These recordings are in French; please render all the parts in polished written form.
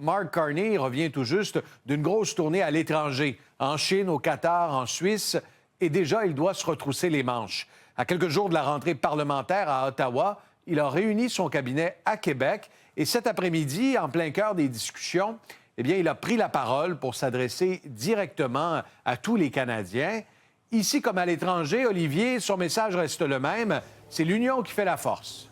Mark Carney revient tout juste d'une grosse tournée à l'étranger, en Chine, au Qatar, en Suisse, et déjà, il doit se retrousser les manches. À quelques jours de la rentrée parlementaire à Ottawa, il a réuni son cabinet à Québec et cet après-midi, en plein cœur des discussions, eh bien, il a pris la parole pour s'adresser directement à tous les Canadiens. Ici comme à l'étranger, Olivier, son message reste le même, c'est l'union qui fait la force.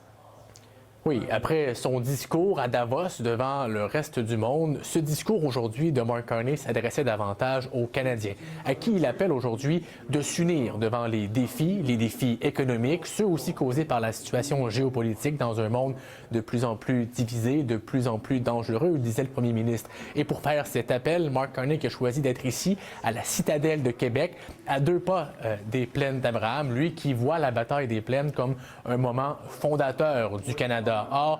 Oui, après son discours à Davos devant le reste du monde, ce discours aujourd'hui de Mark Carney s'adressait davantage aux Canadiens, à qui il appelle aujourd'hui de s'unir devant les défis économiques, ceux aussi causés par la situation géopolitique dans un monde de plus en plus divisé, de plus en plus dangereux, disait le premier ministre. Et pour faire cet appel, Mark Carney qui a choisi d'être ici, à la citadelle de Québec, à 2 pas des plaines d'Abraham, lui qui voit la bataille des plaines comme un moment fondateur du Canada. Or,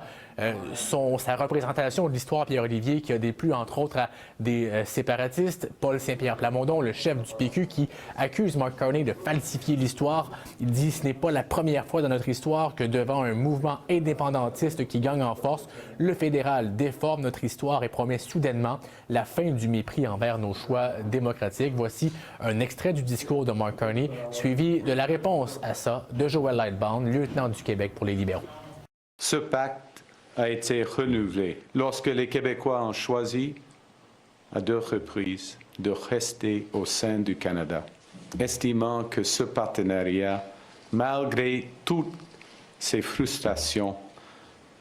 sa représentation de l'histoire, Pierre-Olivier, qui a déplu entre autres à des séparatistes, Paul Saint-Pierre Plamondon, le chef du PQ, qui accuse Mark Carney de falsifier l'histoire. Il dit « Ce n'est pas la première fois dans notre histoire que devant un mouvement indépendantiste qui gagne en force, le fédéral déforme notre histoire et promet soudainement la fin du mépris envers nos choix démocratiques. » Voici un extrait du discours de Mark Carney, suivi de la réponse à ça de Joël Lightbound, lieutenant du Québec pour les libéraux. Ce pacte a été renouvelé lorsque les Québécois ont choisi, à 2 reprises, de rester au sein du Canada, estimant que ce partenariat, malgré toutes ses frustrations,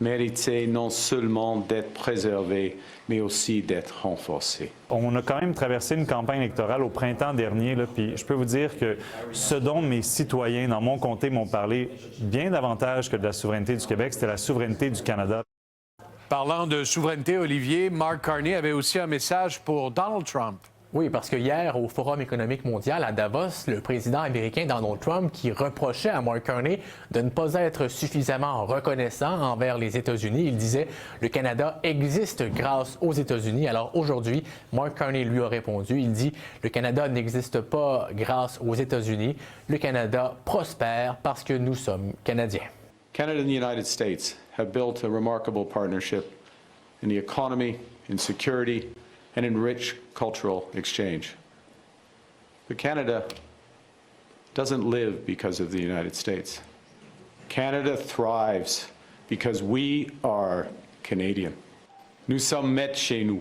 méritait non seulement d'être préservé, mais aussi d'être renforcé. On a quand même traversé une campagne électorale au printemps dernier, puis je peux vous dire que ce dont mes citoyens dans mon comté m'ont parlé bien davantage que de la souveraineté du Québec, c'était la souveraineté du Canada. Parlant de souveraineté, Olivier, Mark Carney avait aussi un message pour Donald Trump. Oui, parce que hier, au Forum économique mondial à Davos, le président américain Donald Trump qui reprochait à Mark Carney de ne pas être suffisamment reconnaissant envers les États-Unis. Il disait « Le Canada existe grâce aux États-Unis ». Alors aujourd'hui, Mark Carney lui a répondu. Il dit « Le Canada n'existe pas grâce aux États-Unis. Le Canada prospère parce que nous sommes Canadiens ». Canada and the United States have built a remarkable partnership in the economy, in security, and in rich cultural exchange. But Canada doesn't live because of the United States. Canada thrives because we are Canadian. Nous sommes maîtres chez nous.